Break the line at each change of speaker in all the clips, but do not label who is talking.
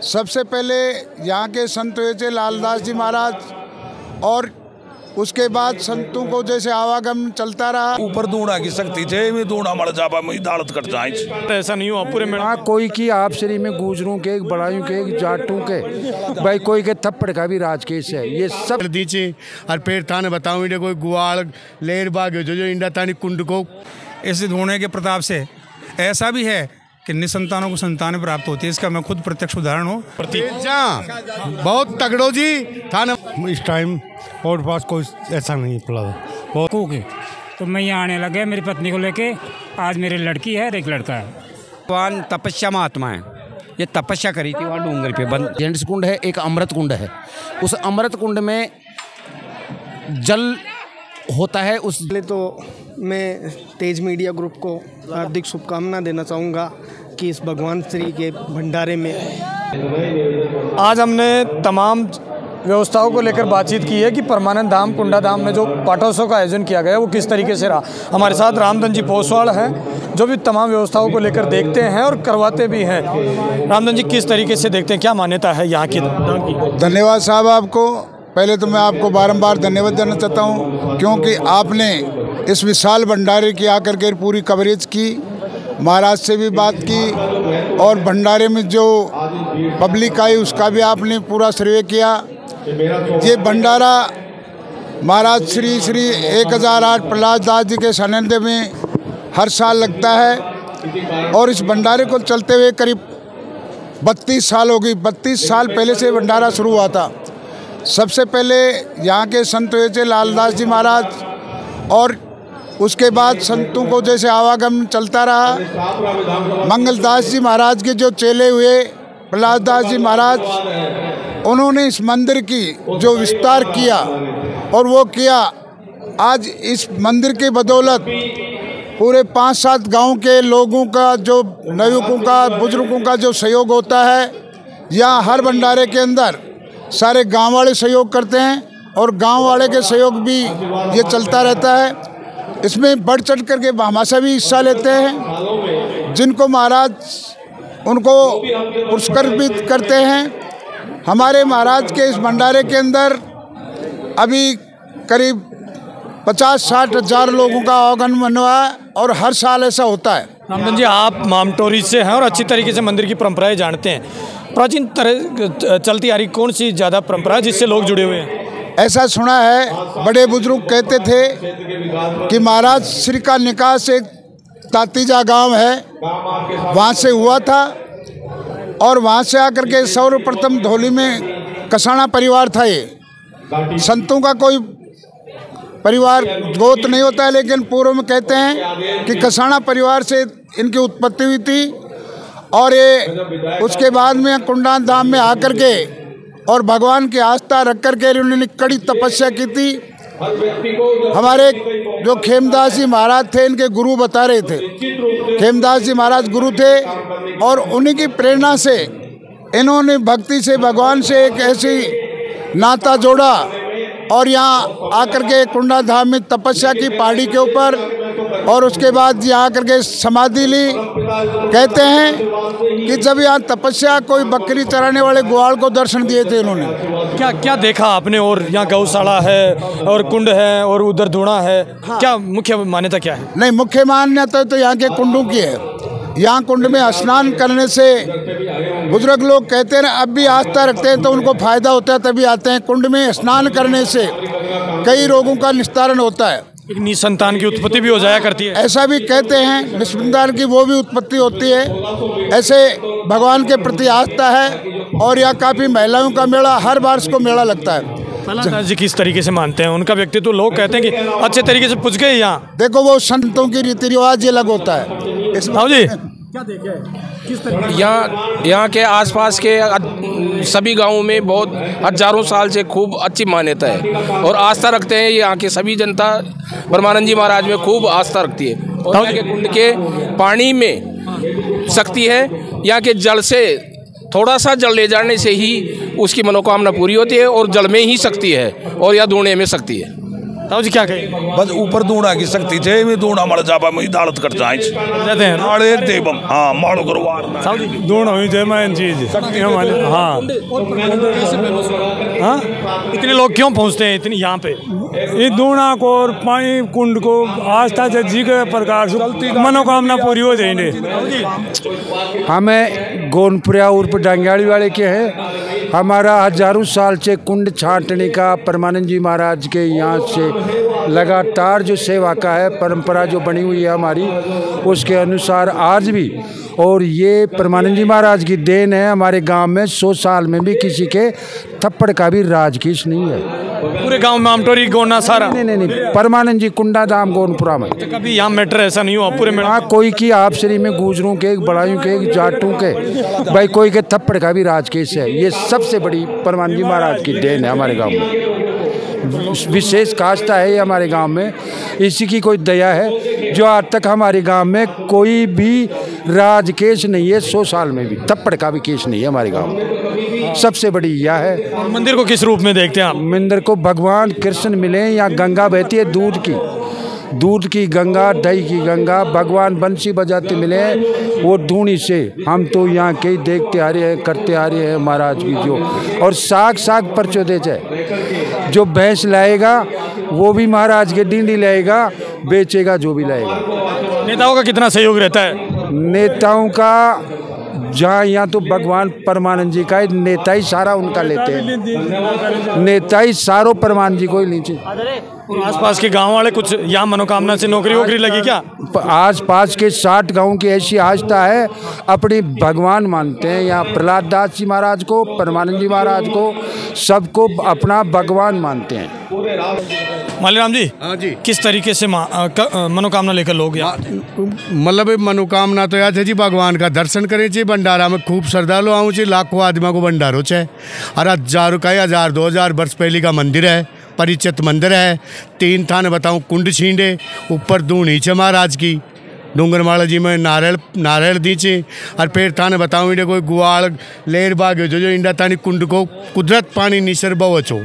सबसे पहले यहाँ के संत हुए थे लालदास जी महाराज और उसके बाद संतों को जैसे आवागमन चलता रहा।
ऊपर दूड़ा की शक्ति थे में दूड़ा मर जाबा में दालत कर जाए।
ऐसा नहीं हुआ पूरे में।
कोई की आप श्री में गुजरों के बड़ाइयों के जाटों के भाई कोई के थप्पड़ का भी राजकेश है। ये सब
दीचे और पेड़ थाने बताऊँ इंडिया कोई गुआड़ लेर बाग जो इंडिया तानी कुंड को
ऐसे होने के प्रताप से ऐसा भी है कि निसंतानों को संतानें प्राप्त होती है। इसका मैं खुद प्रत्यक्ष उदाहरण हूँ।
बहुत तगड़ो जी थाना इस टाइम और पास कोई ऐसा नहीं पड़ा
तो मैं यहाँ आने लगे मेरी पत्नी को लेके। आज मेरी लड़की है और एक लड़का है।
भगवान तपस्या महात्मा है। ये तपस्या करी थी वहाँ डूंगर पे बंद जेंट्स कुंड है, एक अमृत कुंड है। उस अमृत कुंड में जल होता है। उस
तो मैं तेज मीडिया ग्रुप को हार्दिक शुभकामना देना चाहूँगा कि इस भगवान श्री के भंडारे में
आज हमने तमाम व्यवस्थाओं को लेकर बातचीत की है कि परमानंद धाम कुंडा धाम में जो पाठोत्सव का आयोजन किया गया वो किस तरीके से रहा। हमारे साथ रामधन जी पोसवाल हैं जो भी तमाम व्यवस्थाओं को लेकर देखते हैं और करवाते भी हैं। रामधन जी, किस तरीके से देखते हैं, क्या मान्यता है यहाँ की?
धन्यवाद साहब आपको। पहले तो मैं आपको बारंबार धन्यवाद देना चाहता हूँ क्योंकि आपने इस विशाल भंडारे की आकर के पूरी कवरेज की, महाराज से भी बात की और भंडारे में जो पब्लिक आई उसका भी आपने पूरा सर्वे किया। ये भंडारा महाराज श्री श्री 1008 प्रहलाद दास जी के सानिध्य में हर साल लगता है और इस भंडारे को चलते हुए करीब 32 साल हो गई। 32 साल पहले से भंडारा शुरू हुआ था। सबसे पहले यहाँ के संत हुए थे लालदास जी महाराज और उसके बाद संतों को जैसे आवागमन चलता रहा। मंगलदास जी महाराज के जो चेले हुए प्रहलाद दास जी महाराज, उन्होंने इस मंदिर की जो विस्तार किया और वो किया। आज इस मंदिर की बदौलत पूरे 5-7 गांव के लोगों का, जो नवयुवकों का, बुजुर्गों का जो सहयोग होता है, यहाँ हर भंडारे के अंदर सारे गांव वाले सहयोग करते हैं और गांव वाले के सहयोग भी ये चलता रहता है। इसमें बढ़ चढ़ करके भामाशाह भी हिस्सा लेते हैं, जिनको महाराज उनको पुरस्कृत करते हैं। हमारे महाराज के इस भंडारे के अंदर अभी करीब 50-60 हज़ार लोगों का आवागमन हुआ है और हर साल ऐसा होता है।
रामधन जी, आप मामटोरी से हैं और अच्छी तरीके से मंदिर की परंपराएं जानते हैं। प्राचीन तरह चलती आ रही कौन सी ज़्यादा परंपरा है जिससे लोग जुड़े हुए हैं?
ऐसा सुना है, बड़े बुजुर्ग कहते थे कि महाराज श्री का निकाह से तातीजा गांव है, वहाँ से हुआ था और वहाँ से आकर के सर्वप्रथम धौली में कसाना परिवार था। ये संतों का कोई परिवार गोत नहीं होता है, लेकिन पूर्व में कहते हैं कि कसाना परिवार से इनकी उत्पत्ति हुई थी और ये उसके बाद में कुंडा धाम में आकर के और भगवान की आस्था रख कर के उन्होंने कड़ी तपस्या की थी। हमारे जो खेमदास जी महाराज थे, इनके गुरु बता रहे थे, खेमदास जी महाराज गुरु थे और उन्हीं की प्रेरणा से इन्होंने भक्ति से भगवान से एक ऐसी नाता जोड़ा और यहाँ आकर के कुंडा धाम में तपस्या की पहाड़ी के ऊपर और उसके बाद यहाँ आकर के समाधि ली। कहते हैं कि जब यहाँ तपस्या कोई बकरी चराने वाले ग्वाल को दर्शन दिए थे इन्होंने।
क्या क्या देखा आपने? और यहाँ गौशाला है और कुंड है और उधर धुआं है। हाँ। क्या मुख्य मान्यता क्या है?
नहीं, मुख्य मान्यता तो यहाँ के कुंडों की है। यहाँ कुंड में स्नान करने से बुजुर्ग लोग कहते हैं, अब भी आस्था रखते हैं तो उनको फायदा होता है, तभी आते हैं। कुंड में स्नान करने से कई रोगों का निस्तारण होता है।
एक निसंतान की उत्पत्ति भी हो जाया करती है,
ऐसा भी कहते हैं। निसंतान की वो भी उत्पत्ति होती है। ऐसे भगवान के प्रति आस्था है और यहाँ काफ़ी महिलाओं का मेला, हर बार को मेला लगता है।
प्रहलाद जी किस तरीके से मानते हैं? उनका व्यक्तित्व लोग कहते हैं कि अच्छे तरीके से पूछ गए यहाँ।
देखो, वो संतों की रीति रिवाज अलग होता है।
जी
क्या देखे किस तरीके?
यहाँ के आसपास के सभी गांवों में बहुत हजारों साल से खूब अच्छी मान्यता है और आस्था रखते हैं। यहाँ के सभी जनता परमानंद जी महाराज में खूब आस्था रखती है और यहाँ के कुंड के पानी में शक्ति है। यहाँ के जल से थोड़ा सा जल ले जाने से ही उसकी मनोकामना पूरी होती है और जल में ही शक्ति है और या धुएं में शक्ति है।
ताऊ जी क्या कहें?
बस ऊपर दूना की शक्ति थे में दूना मल जाबा में दालत कर जाए
जाते हैं
नाले देवम हाँ मालो गुरुवार
ताऊ जी
दूना हुई जय मैं चीज हाँ
हाँ इतने लोग क्यों पहुँचते हैं इतनी यहाँ पे?
ये दूना को और पानी कुंड को आस्था से जी के प्रकार से मनोकामना पूरी हो जाएंगे।
हमें गोनपुरिया उर्फ डंगाड़ी वाले के हैं। हमारा हजारों साल से कुंड छाटने का परमानंद जी महाराज के यहाँ से लगातार जो सेवा का है परंपरा जो बनी हुई है हमारी, उसके अनुसार आज भी, और ये परमानंद जी महाराज की देन है। हमारे गांव में 100 साल में भी किसी के थप्पड़ का भी राजकीश नहीं है।
पूरे गांव में आमटोरी गोना सारा?
नहीं, परमानंद जी कुंडा धाम गोनपुरा में।
तो कभी यहाँ मैटर ऐसा नहीं हुआ पूरे में?
हाँ, कोई की आपसरी में गुजरों के, बड़ाइयों के, जाटों के, भाई कोई के थप्पड़ का भी राजकेश है। ये सबसे बड़ी परमानंद जी महाराज की देन है हमारे गांव में। विशेष काष्ठा है ये हमारे गांव में, इसी की कोई दया है जो आज तक हमारे गांव में कोई भी राजकेश नहीं है। 100 साल में भी थप्पड़ का भी केस नहीं है हमारे गांव में। सबसे बड़ी यह है।
मंदिर को किस रूप में देखते हैं आप?
मंदिर को भगवान कृष्ण मिले, यहाँ गंगा बहती है दूध की गंगा, दही की गंगा, भगवान बंसी बजाते मिले वो धूनी से। हम तो यहाँ के देखते आ रहे हैं, करते आ रहे हैं महाराज की जो। और साग परचो दे जाए, जो भैंस लाएगा वो भी महाराज के डींडी लाएगा, बेचेगा जो भी लाएगा।
नेताओं का कितना सहयोग रहता है?
नेताओं का जहाँ यहाँ तो भगवान परमानंद जी का नेता ही सारा उनका लेते हैं। नेता ही सारों परमानंद जी को ही नीचे।
आसपास के गांव वाले कुछ यहाँ मनोकामना से नौकरी वोकरी लगी क्या?
आसपास के 60 गांव की ऐसी आस्था है, अपने भगवान मानते हैं। यहाँ प्रहलाद दास जी महाराज को, परमानंद जी महाराज को, सबको अपना भगवान मानते हैं।
मालीराम जी,
हाँ जी,
किस तरीके से मनोकामना लेकर लोग यहाँ?
मतलब मनोकामना तो याद है जी, भगवान का दर्शन करें चाहिए। भंडारा में खूब श्रद्धालु आऊँ चाहिए, लाखों आदमी को भंडारो चाहिए। और हजारों का 1000-2000 वर्ष पहले का मंदिर है, परिचित मंदिर है। 3 थाने बताऊँ, कुंड छींडे, ऊपर दूनी छे महाराज की, डूंगरमाला जी में नारियल दीचे। और फिर थाने बताऊँ इंडे कोई गुआड़ लेर बाग जो इंडा थानी कुंड को कुदरत पानी निसर बवचो,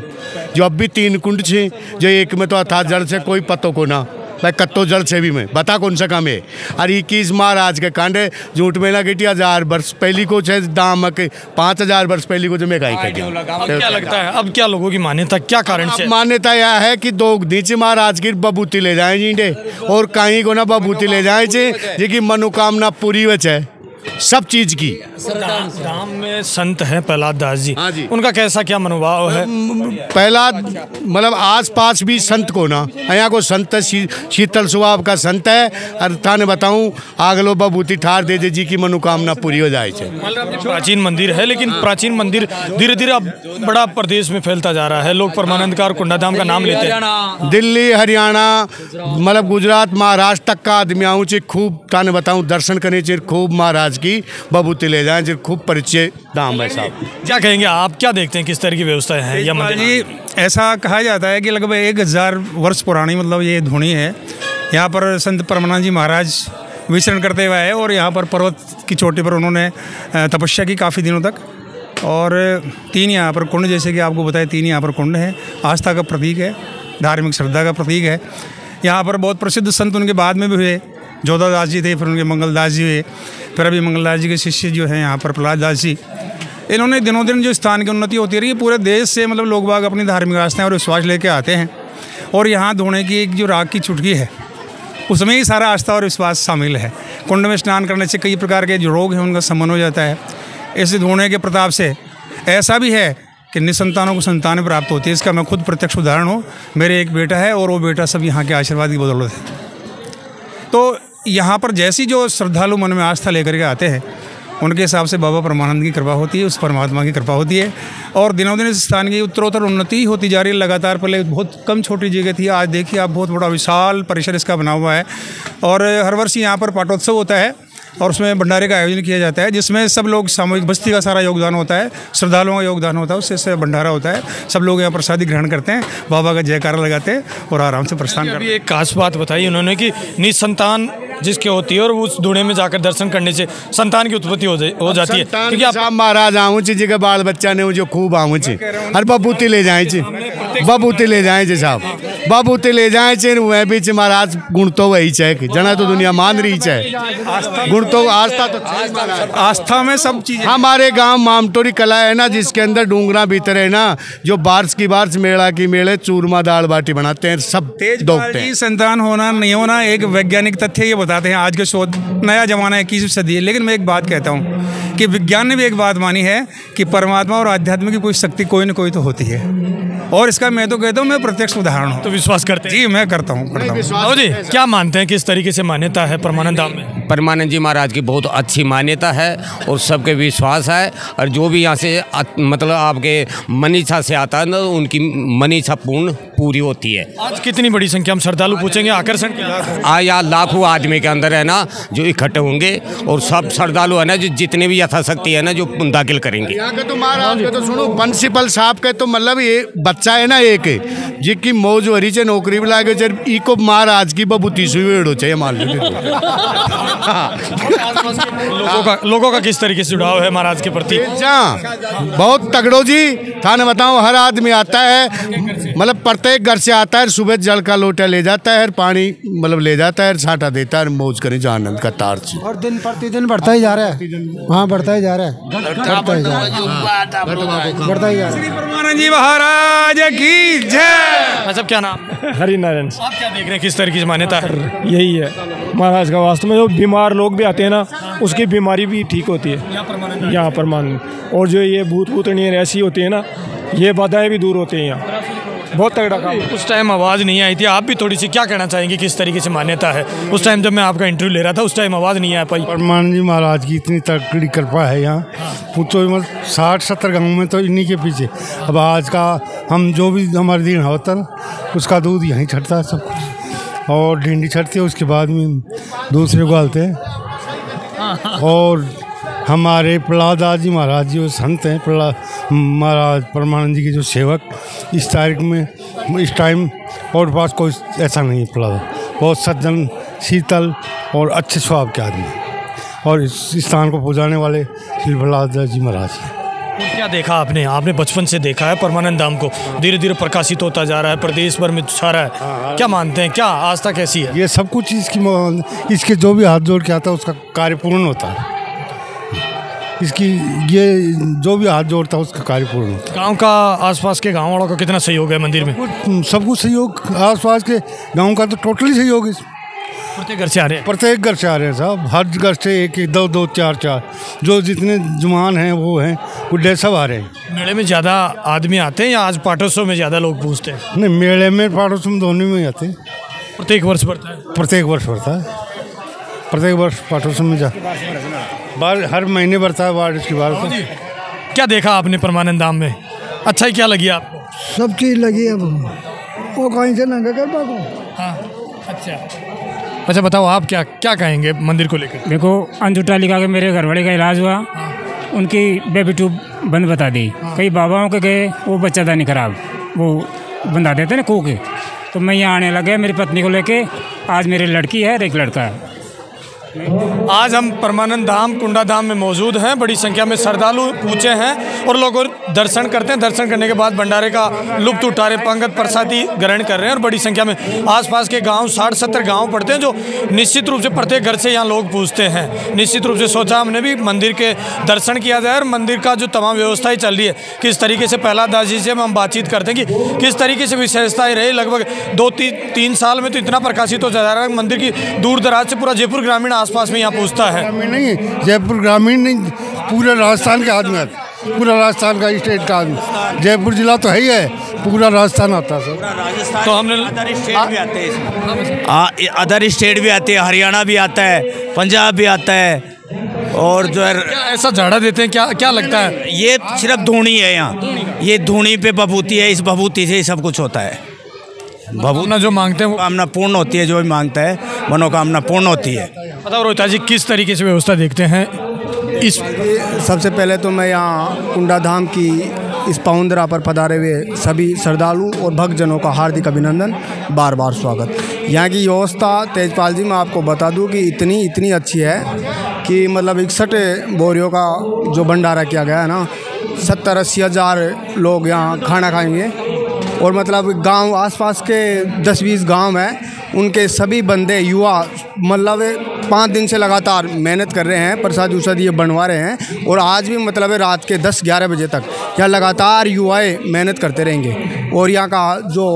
जो अब भी 3 कुंड छे, जो एक में तो अथा जल से कोई पतो को ना, भाई कत्तो जल से भी में बता कौन सा काम है। और 21 महाराज के कांडे झूठ में ना गिटी 1000 वर्ष पहली को छे दाम के 5000 वर्ष पहली को जो मैं कहीं
क्या लगता है अब क्या लोगों की मान्यता, क्या कारण से?
मान्यता यह है कि 2 नीचे महाराज की बबूती ले जाए जींडे, और कहीं को ना बबूती ले जाए जी की मनोकामना पूरी है सब चीज की।
धाम में संत हैं प्रहलाद दास जी,
हाँ जी,
उनका कैसा क्या मनोभाव है?
प्रहलाद मतलब आस पास भी संत को ना, यहाँ को संत शीतल स्वभाव का संत है। और थाने बताऊँ आगलो बबूती ठार दे जी की मनोकामना पूरी हो जाए।
प्राचीन मंदिर है, लेकिन प्राचीन मंदिर धीरे धीरे अब बड़ा प्रदेश में फैलता जा रहा है। लोग परमानंद का और कुंडाधाम का नाम लेते हैं।
दिल्ली, हरियाणा, मतलब गुजरात, महाराष्ट्र तक का आदमी आऊँ चाहिए, खूब थाने बताऊँ दर्शन करने चाहिए, खूब महाराज की बबूती ले जाए जो खूब परिचय दाम है साहब।
क्या कहेंगे आप, क्या देखते हैं किस तरह की व्यवस्था है या मंदिर?
ऐसा कहा जाता है कि लगभग 1000 वर्ष पुरानी मतलब ये धुनी है। यहाँ पर संत परमानंद जी महाराज विचरण करते हुए आए और यहाँ पर पर्वत की चोटी पर उन्होंने तपस्या की काफ़ी दिनों तक। और 3 यहाँ पर कुंड, जैसे कि आपको बताया, 3 यहाँ पर कुंड है। आस्था का प्रतीक है, धार्मिक श्रद्धा का प्रतीक है। यहाँ पर बहुत प्रसिद्ध संत उनके बाद में भी हुए, जोधादास जी थे, फिर उनके मंगलदास जी हुए, फिर अभी मंगलदास जी के शिष्य जो हैं यहाँ पर प्रहलाद दास जी। इन्होंने दिनों दिन जो स्थान की उन्नति होती रही, पूरे देश से मतलब लोग बाग अपनी धार्मिक आस्थाएं और विश्वास लेके आते हैं। और यहाँ धोने की एक जो राग की चुटकी है, उसमें ही सारा आस्था और विश्वास शामिल है। कुंड में स्नान करने से कई प्रकार के जो रोग हैं उनका शमन हो जाता है। इस धोने के प्रताप से ऐसा भी है कि निसंतानों को संतानें प्राप्त होती है। इसका मैं खुद प्रत्यक्ष उदाहरण हूँ। मेरे एक बेटा है और वो बेटा सब यहाँ के आशीर्वाद की बदौलत है। तो यहाँ पर जैसी जो श्रद्धालु मन में आस्था लेकर के आते हैं, उनके हिसाब से बाबा परमानंद की कृपा होती है, उस परमात्मा की कृपा होती है। और दिनों दिन इस स्थान की उत्तरोत्तर उन्नति होती जा रही है लगातार। पहले बहुत कम छोटी जगह थी, आज देखिए आप बहुत बड़ा विशाल परिसर इसका बना हुआ है। और हर वर्ष यहाँ पर पाटोत्सव होता है और उसमें भंडारे का आयोजन किया जाता है, जिसमें सब लोग सामूहिक बस्ती का सारा योगदान होता है, श्रद्धालुओं का योगदान होता है, उससे भंडारा होता है। सब लोग यहाँ प्रसादी ग्रहण करते हैं, बाबा का जयकारा लगाते हैं और आराम से प्रस्थान करते हैं।
एक खास बात बताई उन्होंने कि निसंतान जिसके होती है और उस धूणे में जाकर दर्शन करने से संतान की उत्पत्ति हो जाती है। क्योंकि आप
महाराज आऊँ जी बाल बच्चा ने जो खूब आऊँ और बबूती ले जाए, बबूती ले जाए साहब। बाबूते ले जाए चे वह बीच महाराज गुण तो वही चेक जना तो दुनिया मान रही है गुण तो आस्था तो
आस्था में सब चीजें।
हमारे गांव मामटोरी कला है ना, जिसके अंदर डूंगरा भीतर है ना, जो बारिश की बारिश मेला की मेले चूरमा दाल बाटी बनाते हैं, सब
तेजपाल जी संतान होना नहीं होना एक वैज्ञानिक तथ्य ये बताते हैं। आज के शोध नया जमाना 21वीं सदी है, लेकिन मैं एक बात कहता हूँ कि विज्ञान ने भी एक बात मानी है कि परमात्मा और आध्यात्म की कोई शक्ति कोई न कोई तो होती है, और इसका मैं तो कहता हूँ मैं प्रत्यक्ष उदाहरण हूँ।
तो विश्वास करते हैं?
जी मैं करता हूँ।
जी क्या मानते हैं, किस तरीके से मान्यता है परमानंद धाम में?
परमानंद जी महाराज की बहुत अच्छी मान्यता है और सबके विश्वास है, और जो भी यहाँ से मतलब आपके मनीषा से आता है ना, उनकी मनीषा पूरी होती है।
आज कितनी बड़ी संख्या में श्रद्धालु पूछेंगे आकर्षण
या लाखों आदमी के अंदर है ना जो इकट्ठे होंगे, और सब श्रद्धालु है ना जो जितने भी यथाशक्ति है ना जो दाखिल करेंगे।
यहाँ के तो महाराज के तो सुनो प्रिंसिपल साहब के तो मतलब ये बच्चा है ना एक जिसकी मौज हो रही है, नौकरी भी लागे इको महाराज की बबूती सुई चाहिए मान लो।
लोगों का किस तरीके से जुड़ाव है महाराज के प्रति?
बहुत तगड़ो जी, थाने बताओ हर आदमी आता है, मतलब प्रत्येक घर से आता है, सुबह जल का लोटा ले जाता है, पानी मतलब ले जाता है, छाटा देता है, मौज करें जानंद का तार से।
और दिन प्रतिदिन बढ़ता ही जा रहा है। हाँ बढ़ता ही जा रहा है, बढ़ता ही जा रहा है।
परमानंद जी महाराज की जय।
अच्छा क्या नाम?
हरि नारायण।
आप क्या देख रहे हैं, किस तरीके से मान्यता है?
यही है महाराज का वास्तव में, जो बीमार लोग भी आते हैं ना उसकी बीमारी भी ठीक होती है यहाँ परमानंद, और जो ये भूत भूतनी ऐसी होती है ना, ये बाधाएं भी दूर होती हैं यहाँ। बहुत तगड़ा काम।
उस टाइम आवाज़ नहीं आई थी, आप भी थोड़ी सी क्या कहना चाहेंगे, किस तरीके से मान्यता है? उस टाइम जब मैं आपका इंटरव्यू ले रहा था उस टाइम आवाज़ नहीं आ पाई।
परमानंद जी महाराज की इतनी तगड़ी कृपा है यहाँ, पूछो मत 60-70 गाँव में तो इन्हीं के पीछे। अब आज का हम जो भी हमारे दिन होता है उसका दूध यहीं छटता है सब कुछ, और ढिंडी छटती है, उसके बाद में दूसरे को आते हैं। और हमारे प्रहलाद जी महाराज जी वो संत हैं, प्रहलाद महाराज परमानंद जी के जो सेवक, इस तारीख में इस टाइम और पास कोई ऐसा नहीं है। प्रहलाद बहुत सज्जन, शीतल और अच्छे स्वभाव के आदमी, और इस स्थान को पुजाने वाले श्री प्रहलाद जी महाराज।
क्या देखा आपने बचपन से देखा है परमानंद धाम को, धीरे धीरे प्रकाशित होता जा रहा है, प्रदेश भर में छा रहा है, क्या मानते हैं, क्या आस्था कैसी है?
ये सब कुछ इसके जो भी हाथ जोड़ के आता है उसका कार्य पूर्ण होता है। इसकी ये जो भी हाथ जोड़ता है उसका कार्य पूर्ण होता है।
गांव का आसपास के गांव वालों का कितना सहयोग है मंदिर में?
सब कुछ सहयोग, आसपास के गांव का तो टोटली सहयोग है।
प्रत्येक घर से आ रहे हैं?
प्रत्येक घर से आ रहे हैं साहब, हर घर से एक एक 2-2 4-4 जो जितने जुमान हैं वो हैं, बुढ़े सब आ रहे हैं।
मेले में ज़्यादा आदमी आते हैं या आज पाटोत्सव में ज़्यादा लोग पूछते हैं?
नहीं, मेले में पाटोत्सव में दोनों में आते हैं।
प्रत्येक वर्ष बढ़ता है?
प्रत्येक वर्ष बढ़ता है, प्रत्येक वर्ष पाटोत्सव में हर महीने बढ़ता है बार इसकी बार।
क्या देखा आपने परमानंद धाम में, अच्छा ही क्या लगी आपको?
सब चीज़ लगी अब वो कहीं से नंगा कर पाको।
हाँ अच्छा बताओ आप क्या कहेंगे मंदिर को लेकर?
देखो अंजुटालिका के मेरे घर वाले का इलाज हुआ, उनकी बेबी ट्यूब बंद बता दी। कई बाबाओं के गए वो बच्चादानी खराब, वो बंधा देते ना कू के, तो मैं यहाँ आने लगे मेरी पत्नी को लेके। आज मेरी लड़की है और एक लड़का है।
आज हम परमानंद धाम कुंडा धाम में मौजूद हैं। बड़ी संख्या में श्रद्धालु पहुँचे हैं और लोग दर्शन करते हैं। दर्शन करने के बाद भंडारे का लुत्फ उठा रहे, पंगत प्रसादी ग्रहण कर रहे हैं। और बड़ी संख्या में आसपास के गांव 60-70 गांव पड़ते हैं, जो निश्चित रूप से प्रत्येक घर से यहाँ लोग पूछते हैं। निश्चित रूप से सोचा हमने भी मंदिर के दर्शन किया जाए और मंदिर का जो तमाम व्यवस्थाएँ चल रही है किस तरीके से। प्रहलाद दास जी से हम बातचीत करते हैं कि किस तरीके से विशेषताएँ रही। लगभग 2-3 साल में तो इतना प्रकाशित हो जा रहा है मंदिर की, दूर दराज से पूरा जयपुर ग्रामीण आसपास में यहाँ पूछता है।
नहीं, जयपुर ग्रामीण नहीं, पूरे राजस्थान के आदमी आते, पूरा राजस्थान का स्टेट का आदमी। जयपुर जिला तो है ही है, पूरा राजस्थान आता है सर।
तो हमने
अदर स्टेट भी आते हैं, अदर स्टेट भी आते हैं, हरियाणा भी आता है, पंजाब भी आता है। और जो है
ऐसा झाड़ा देते हैं, क्या लगता है?
ये सिर्फ धूनी है यहाँ, ये धूनी पे बभूति है, इस बभूति से ही सब कुछ होता है।
भगवान जो मांगते हैं वो
कामना पूर्ण होती है, जो भी मांगता है मनोकामना पूर्ण होती है।
बताओ रोहिता जी, किस तरीके से व्यवस्था देखते हैं इस?
सबसे पहले तो मैं यहाँ कुंडा धाम की इस पाउंदरा पर पधारे हुए सभी श्रद्धालु और भक्तजनों का हार्दिक अभिनंदन, बार बार स्वागत। यहाँ की व्यवस्था तेजपाल जी मैं आपको बता दूँ कि इतनी अच्छी है कि मतलब 61 बोरियों का जो भंडारा किया गया है ना, 70-80 हज़ार लोग यहाँ खाना खाएंगे। और मतलब गांव आसपास के 10-20 गांव हैं, उनके सभी बंदे युवा मतलब 5 दिन से लगातार मेहनत कर रहे हैं, प्रसाद उसाद ये बनवा रहे हैं। और आज भी मतलब रात के 10-11 बजे तक यहाँ लगातार युवाएँ मेहनत करते रहेंगे। और यहाँ का जो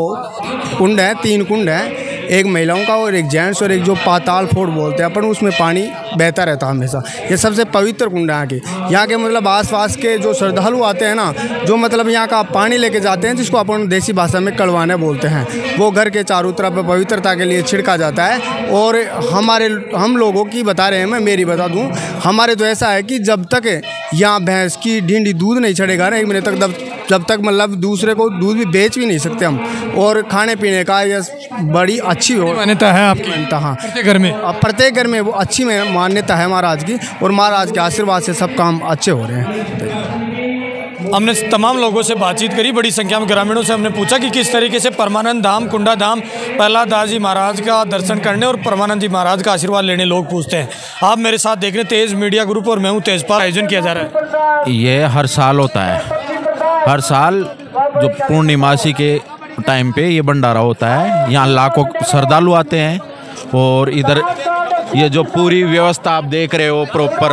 कुंड है, 3 कुंड हैं, एक महिलाओं का और एक जेंट्स, और एक जो पाताल फोड़ बोलते हैं अपन, उसमें पानी बहता रहता है हमेशा। ये सबसे पवित्र कुंड है यहाँ के मतलब आसपास के जो श्रद्धालु आते हैं ना, जो मतलब यहाँ का पानी लेके जाते हैं, जिसको अपन देसी भाषा में कड़वाने बोलते हैं, वो घर के चारों तरफ पवित्रता के लिए छिड़का जाता है। और हम लोगों की बता रहे हैं, मैं मेरी बता दूँ, हमारे तो ऐसा है कि जब तक यहाँ भैंस की ढींडी दूध नहीं चढ़ेगा ना 1 महीने तक, जब तक मतलब दूसरे को दूध भी बेच भी नहीं सकते हम। और खाने पीने का यह बड़ी अच्छी
मान्यता है आपकी?
हाँ,
प्रत्येक घर में
वो अच्छी मान्यता है महाराज की, और महाराज के आशीर्वाद से सब काम अच्छे हो रहे हैं।
हमने तमाम लोगों से बातचीत करी, बड़ी संख्या में ग्रामीणों से हमने पूछा कि किस तरीके से परमानंद धाम, कुंडा धाम, प्रहलाद दास जी महाराज का दर्शन करने और परमानंद जी महाराज का आशीर्वाद लेने लोग पूछते हैं। आप मेरे साथ देख रहे हैं तेज मीडिया ग्रुप और मैं हूँ तेजपाल। आयोजन किया जा रहा है,
ये हर साल होता है। हर साल जो पूर्णिमासी के टाइम पे ये भंडारा होता है। यहाँ लाखों श्रद्धालु आते हैं। और इधर ये जो पूरी व्यवस्था आप देख रहे हो प्रॉपर,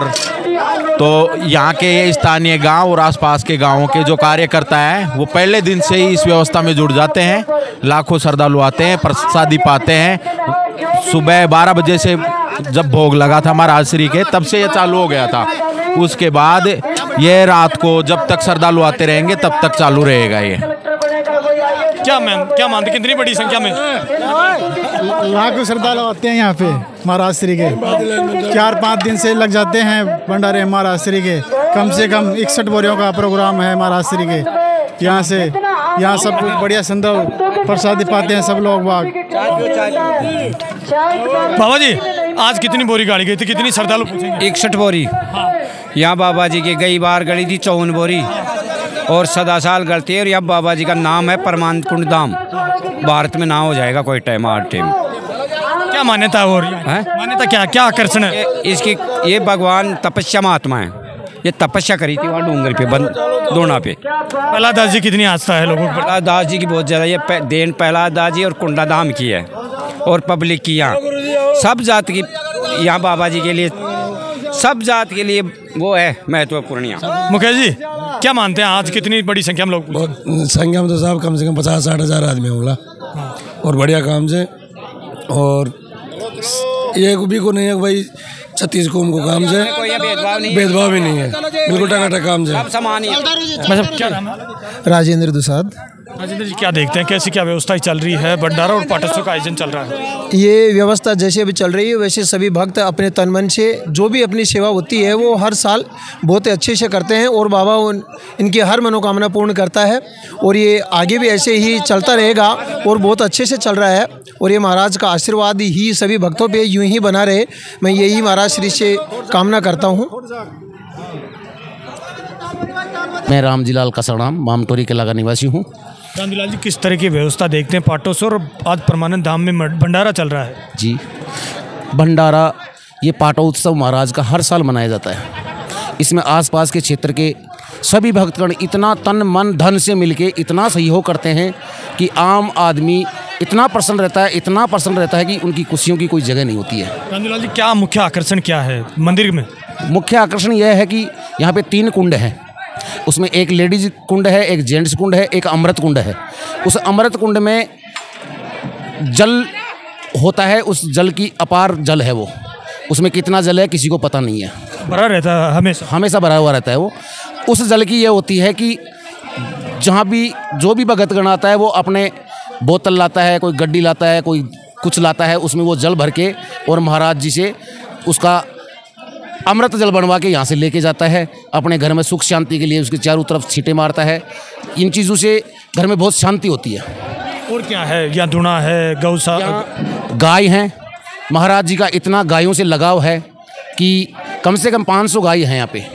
तो यहाँ के ये स्थानीय गांव और आसपास के गांवों के जो कार्यकर्ता हैं, वो पहले दिन से ही इस व्यवस्था में जुड़ जाते हैं। लाखों श्रद्धालु आते हैं, प्रसादी पाते हैं। सुबह 12 बजे से जब भोग लगा था महाराज श्री के, तब से ये चालू हो गया था। उसके बाद ये रात को जब तक श्रद्धालु आते रहेंगे तब तक चालू रहेगा। ये
क्या मानते, कितनी बड़ी संख्या में?
लाखों श्रद्धालु आते हैं यहाँ पे महाराज श्री के। 4-5 दिन से लग जाते हैं भंडारे महाराज श्री के। कम से कम 61 बोरियों का प्रोग्राम है महाराज श्री के। यहाँ सब कुछ बढ़िया संदव प्रसादी पाते हैं सब लोग बाग।
बाबा जी, आज कितनी बोरी गाड़ी गई थी, कितनी श्रद्धालु पूछेंगे?
61 बोरी यहाँ बाबा जी की गई बार गली थी 54 बोरी, और सदा साल गलती है। और यहाँ बाबा जी का नाम है परमानंद कुंड धाम, भारत में ना हो जाएगा कोई टाइम आठ टाइम।
क्या मान्यता हो रही है? मान्यता क्या आकर्षण है
इसकी? ये भगवान तपस्या महात्मा है, ये तपस्या करी थी वहाँ डूंगर पे दोना पे।
प्रहलाद दास जी कितनी आस्था है लोगों को?
प्रहलाद दास जी की बहुत ज़्यादा। ये देन प्रहलाद दास जी और कुंडा धाम की है, और पब्लिक की यहाँ सब जात की, यहाँ बाबा जी के लिए सब जात के लिए वो है महत्वपूर्ण। यहाँ
मुकेश जी क्या मानते हैं, आज कितनी बड़ी संख्या में लोग?
बहुत संख्या में तो साहब कम से कम 50-60 हज़ार आदमी होगा, और बढ़िया काम से। और ये भी को नहीं है भाई, 36 को उनको काम से भेदभाव भी नहीं है, बिल्कुल टकाटक काम से।
क्या नाम है?
राजेंद्र दुसाद।
राजेंद्र जी, क्या देखते हैं, कैसी क्या व्यवस्था चल रही है? भंडारा और पाटोत्सव का आयोजन चल रहा है।
ये व्यवस्था जैसे अभी चल रही है, वैसे सभी भक्त अपने तन मन से जो भी अपनी सेवा होती है वो हर साल बहुत अच्छे से करते हैं, और बाबा इनकी हर मनोकामना पूर्ण करता है। और ये आगे भी ऐसे ही चलता रहेगा, और बहुत अच्छे से चल रहा है। और ये महाराज का आशीर्वाद ही सभी भक्तों पे यूं ही बना रहे, मैं यही महाराज श्री से कामना करता हूँ।
मैं रामजीलाल कसराम मामटोरी किला का निवासी हूँ।
रामजीलाल जी, किस तरह की व्यवस्था देखते हैं पाटोत्सव, और आज परमानंद धाम में भंडारा चल रहा है?
जी, भंडारा ये पाटोत्सव महाराज का हर साल मनाया जाता है। इसमें आसपास के क्षेत्र के सभी भक्तगण इतना तन मन धन से मिलके इतना सहयोग करते हैं कि आम आदमी इतना प्रसन्न रहता है कि उनकी खुशियों की कोई जगह नहीं होती है।
रामजीलाल जी, क्या मुख्य आकर्षण क्या है मंदिर में?
मुख्य आकर्षण यह है कि यहाँ पे 3 कुंड हैं। उसमें एक लेडीज कुंड है, एक जेंट्स कुंड है, एक अमृत कुंड है। उस अमृत कुंड में जल होता है, उस जल की अपार जल है वो। उसमें कितना जल है किसी को पता नहीं है,
भरा रहता है,
हमेशा भरा हुआ रहता है वो। उस जल की ये होती है कि जहाँ भी जो भी भगतगण आता है वो अपने बोतल लाता है, कोई गड्डी लाता है, कोई कुछ लाता है, उसमें वो जल भर के और महाराज जी से उसका अमृत जल बनवा के यहाँ से लेके जाता है। अपने घर में सुख शांति के लिए उसके चारों तरफ छींटे मारता है। इन चीज़ों से घर में बहुत शांति होती है।
और क्या है? या धुना है, गौशाला,
गाय हैं। महाराज जी का इतना गायों से लगाव है कि कम से कम 500 गाय हैं यहाँ पे।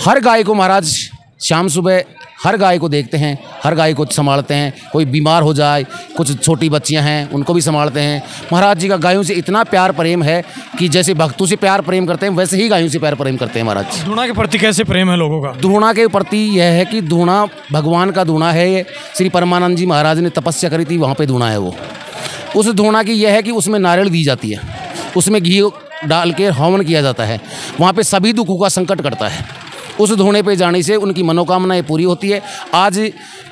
हर गाय को महाराज शाम सुबह हर गाय को देखते हैं, हर गाय को संभालते हैं। कोई बीमार हो जाए, कुछ छोटी बच्चियां हैं उनको भी संभालते हैं। महाराज जी का गायों से इतना प्यार प्रेम है कि जैसे भक्तों से प्यार प्रेम करते हैं वैसे ही गायों से प्यार प्रेम करते हैं महाराज।
धूणा के प्रति कैसे प्रेम है लोगों का?
धूणा के प्रति यह है कि धूणा भगवान का धूणा है। ये श्री परमानंद जी महाराज ने तपस्या करी थी, वहाँ पर धूणा है वो। उस धूणा की यह है कि उसमें नारियल दी जाती है, उसमें घी डाल के हवन किया जाता है, वहाँ पे सभी दुखों का संकट करता है। उस धोने पे जाने से उनकी मनोकामनाएं पूरी होती है। आज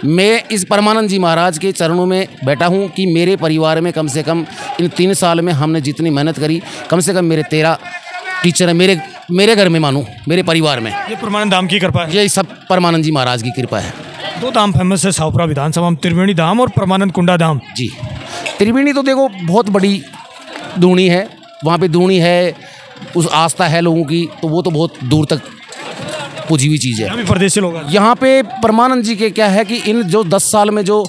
मैं इस परमानंद जी महाराज के चरणों में बैठा हूँ कि मेरे परिवार में कम से कम इन 3 साल में हमने जितनी मेहनत करी, कम से कम मेरे 13 टीचर हैं मेरे घर में, मानो मेरे परिवार में।
ये परमानंद धाम की कृपा है,
ये सब परमानंद जी महाराज की कृपा है।
2 धाम फेमस है शाहपुरा विधानसभा में, त्रिवेणी धाम और परमानंद कुंडा धाम।
जी, त्रिवेणी तो देखो बहुत बड़ी धूणी है, वहाँ पे धूणी है, उस आस्था है लोगों की, तो वो तो बहुत दूर तक पूजी हुई चीज़ है।
परदेशी लोग
यहाँ पे परमानंद जी के क्या है कि इन जो 10 साल में जो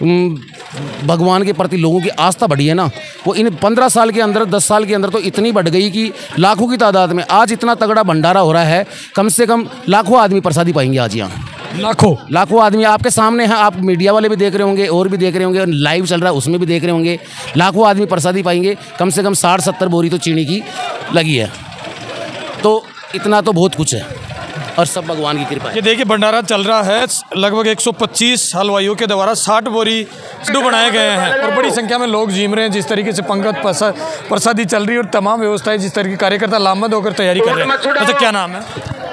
भगवान के प्रति लोगों की आस्था बढ़ी है ना, वो इन 15 साल के अंदर 10 साल के अंदर तो इतनी बढ़ गई कि लाखों की तादाद में आज इतना तगड़ा भंडारा हो रहा है। कम से कम लाखों आदमी प्रसादी पाएंगे आज यहाँ। लाखों आदमी आपके सामने हैं, आप मीडिया वाले भी देख रहे होंगे और भी देख रहे होंगे, लाइव चल रहा है उसमें भी देख रहे होंगे। लाखों आदमी प्रसादी पाएंगे। कम से कम 60-70 बोरी तो चीनी की लगी है, तो इतना तो बहुत कुछ है और सब भगवान की कृपा है।
ये देखिए भंडारा चल रहा है, लगभग 125 हलवाइयों के द्वारा 60 बोरी लड्डू बनाए गए हैं और बड़ी संख्या में लोग झूम रहे हैं। जिस तरीके से पंगत प्रसादी चल रही है और तमाम व्यवस्थाएं जिस तरह के कार्यकर्ता लामबंद होकर तैयारी कर रहे हैं। अच्छा, क्या नाम है?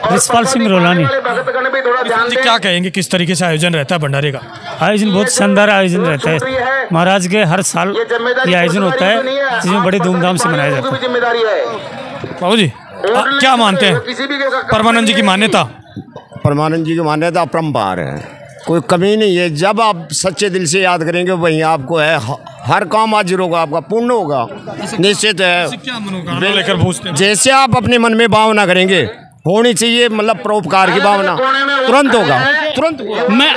रिस्पाल सिंह रोलानी।
जी, क्या कहेंगे, किस तरीके से आयोजन रहता है भंडारे का?
आयोजन बहुत शानदार आयोजन रहता है। महाराज के हर साल ये आयोजन होता है जिसमें बड़े धूमधाम से मनाया जाता है।
बाबू जी क्या मानते हैं परमानंद जी की मान्यता?
परमानंद जी की मान्यता अपरंपार है, कोई कमी नहीं है। जब आप सच्चे दिल से याद करेंगे वहीं आपको है, हर काम हाजिर होगा, आपका पूर्ण होगा, निश्चित है। जैसे आप अपने मन में भावना करेंगे होनी चाहिए, मतलब परोपकार की भावना, तुरंत होगा, तुरंत होगा।
मैं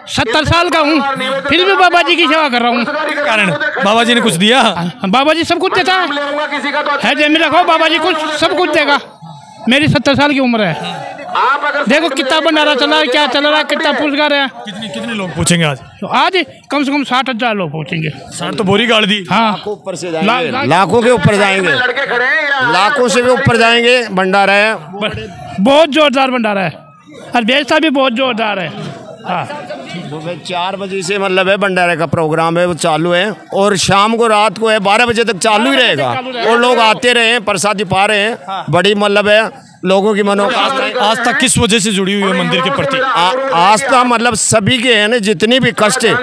70 साल का हूँ, फिर भी बाबा जी की सेवा कर रहा हूँ।
कारण बाबा जी ने कुछ दिया?
बाबा जी सब कुछ देता है, जेब में रखो, बाबा जी कुछ सब कुछ देगा। मेरी 70 साल की उम्र है, देखो कितना भंडारा चला है, क्या चल रहा है, कितना पुरस्कार है।
कितने लोग पूछेंगे आज?
आज कम से कम 60,000 लोग पहुँचेंगे।
60 तो बोरी गाड़ दी।
हाँ,
ऊपर से जाएंगे, लाखों के ऊपर जाएंगे, लाखों से भी ऊपर जाएंगे। भंडारा है,
बहुत जोरदार भंडारा है और व्यवस्था भी बहुत जोरदार है। हाँ,
4 बजे से मतलब है भंडारे का प्रोग्राम है, वो चालू है और शाम को रात को है 12 बजे तक चालू ही रहेगा और लोग आते रहे हैं, प्रसादी पा रहे हैं। बड़ी मतलब है लोगों की मनोकामना।
आस्था किस वजह से जुड़ी हुई है मंदिर के प्रति?
आस्था मतलब सभी के है ना, जितनी भी कष्ट है,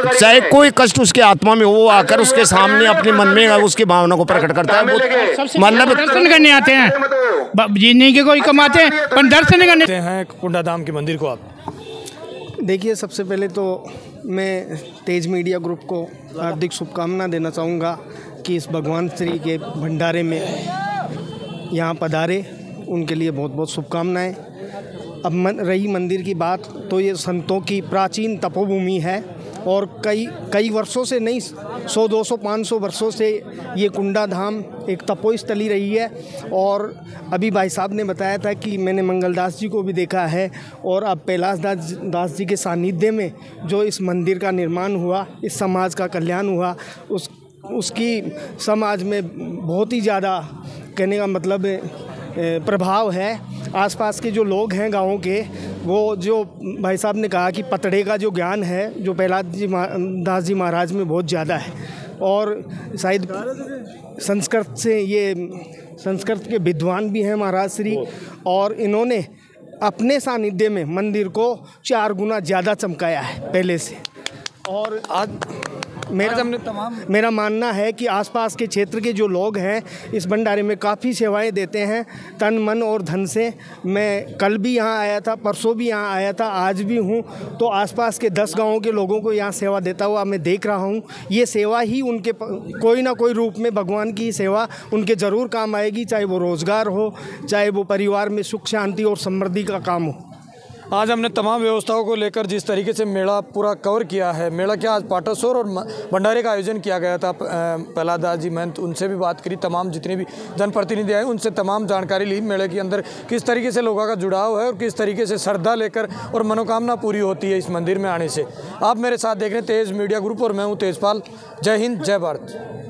चाहे कोई कष्ट उसके आत्मा में, वो आकर उसके सामने अपने मन में उसकी भावना को प्रकट करता है।
मतलब दर्शन करने आते हैं, जीने के कोई कमाते हैं पर दर्शन करने
हैं कुंडा धाम के मंदिर को। आप
देखिए, सबसे पहले तो मैं तेज मीडिया ग्रुप को हार्दिक शुभकामना देना चाहूँगा कि इस भगवान श्री के भंडारे में यहाँ पधारे, उनके लिए बहुत बहुत शुभकामनाएं। अब रही मंदिर की बात, तो ये संतों की प्राचीन तपोभूमि है और कई वर्षों से नहीं, 100, 200, 500 वर्षों से ये कुंडा धाम एक तपोस्थली रही है। और अभी भाई साहब ने बताया था कि मैंने मंगलदास जी को भी देखा है और अब कैलाश दास जी के सानिध्य में जो इस मंदिर का निर्माण हुआ, इस समाज का कल्याण हुआ, उसकी समाज में बहुत ही ज़्यादा, कहने का मतलब प्रभाव है। आसपास के जो लोग हैं गाँव के, वो जो भाई साहब ने कहा कि पतड़े का जो ज्ञान है जो कैलाश दास जी महाराज में बहुत ज़्यादा है और शायद संस्कृत के विद्वान भी हैं महाराज श्री, और इन्होंने अपने सानिध्य में मंदिर को 4 गुना ज़्यादा चमकाया है पहले से। और आज मेरा मानना है कि आसपास के क्षेत्र के जो लोग हैं इस भंडारे में काफ़ी सेवाएं देते हैं, तन मन और धन से। मैं कल भी यहाँ आया था, परसों भी यहाँ आया था, आज भी हूँ, तो आसपास के 10 गांवों के लोगों को यहाँ सेवा देता हुआ मैं देख रहा हूँ। ये सेवा ही उनके कोई ना कोई रूप में, भगवान की सेवा उनके ज़रूर काम आएगी, चाहे वो रोज़गार हो, चाहे वो परिवार में सुख शांति और समृद्धि का काम हो।
आज हमने तमाम व्यवस्थाओं को लेकर जिस तरीके से मेला पूरा कवर किया है, मेला क्या आज पाटोत्सव और भंडारे का आयोजन किया गया था। प्रहलाद दास जी महंत, उनसे भी बात करी, तमाम जितने भी जनप्रतिनिधि आए उनसे तमाम जानकारी ली मेले के अंदर किस तरीके से लोगों का जुड़ाव है और किस तरीके से श्रद्धा लेकर और मनोकामना पूरी होती है इस मंदिर में आने से। आप मेरे साथ देख रहे हैं तेज मीडिया ग्रुप और मैं हूँ तेजपाल। जय हिंद, जय भारत।